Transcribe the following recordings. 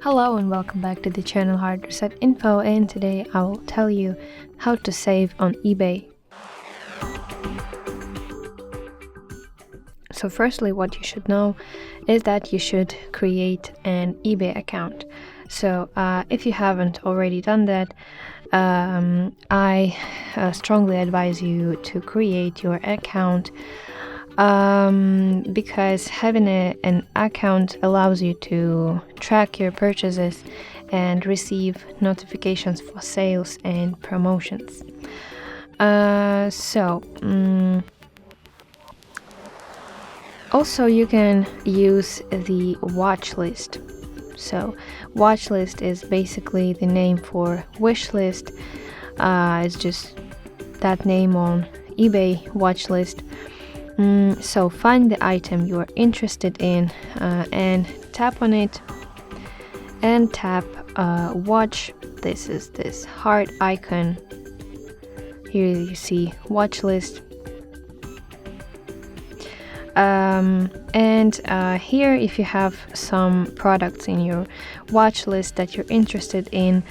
Hello and welcome back to the channel HardReset.Info, and today I will tell you how to save on eBay. So firstly, what you should know is that you should create an eBay account. So if you haven't already done that, I strongly advise you to create your account because having an account allows you to track your purchases and receive notifications for sales and promotions. Also you can use the watch list. So watch list is basically the name for wish list. It's just that name on eBay, watch list. So find the item you are interested in and tap on it and tap watch. This is this heart icon. Here you see watch list. Here, if you have some products in your watch list that you're interested in,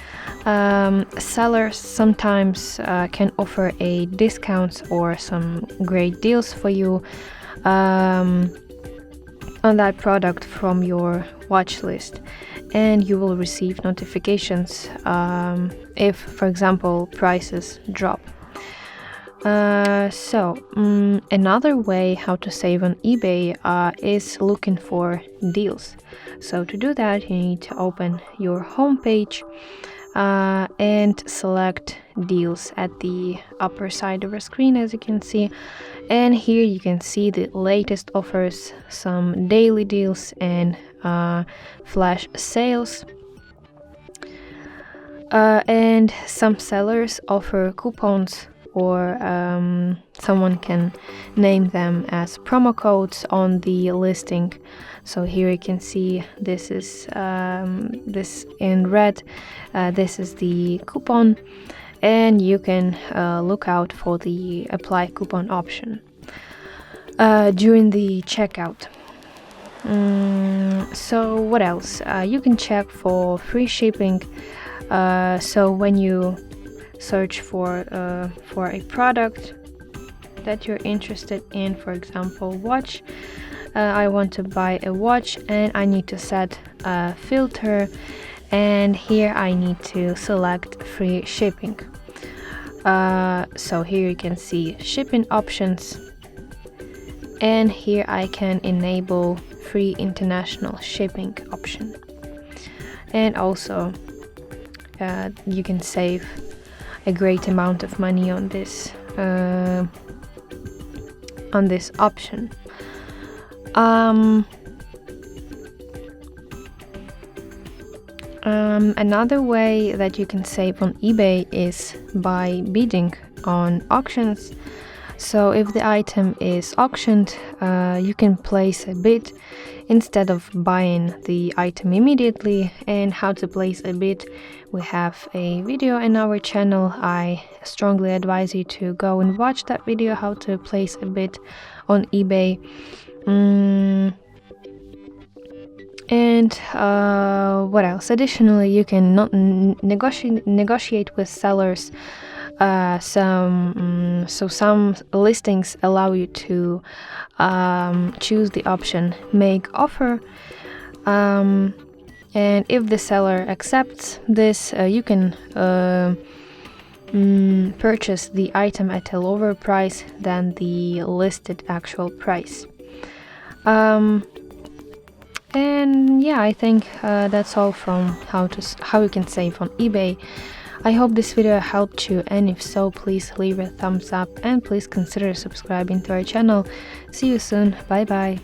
sellers sometimes can offer a discounts or some great deals for you on that product from your watch list, and you will receive notifications if, for example, prices drop. Another way how to save on eBay is looking for deals. So to do that, you need to open your home page and select deals at the upper side of your screen, as you can see. And here you can see the latest offers, some daily deals and flash sales. And some sellers offer coupons, or someone can name them as promo codes on the listing. So here you can see this is this in red. This is the coupon, and you can look out for the apply coupon option during the checkout. So what else? You can check for free shipping. So when you search for a product that you're interested in, for example, watch. I want to buy a watch and I need to set a filter, and here I need to select free shipping. So here you can see shipping options, and here I can enable free international shipping option, and also you can save a great amount of money on this option. Another way that you can save on eBay is by bidding on auctions. So if the item is auctioned, you can place a bid instead of buying the item immediately. And how to place a bid, we have a video in our channel. I strongly advise you to go and watch that video, how to place a bid on eBay. What else? Additionally, you can not negotiate with sellers. Some listings allow you to choose the option make offer, and if the seller accepts this, you can purchase the item at a lower price than the listed actual price. I think that's all from how you can save on eBay. I hope this video helped you, and if so, please leave a thumbs up and please consider subscribing to our channel. See you soon. Bye bye.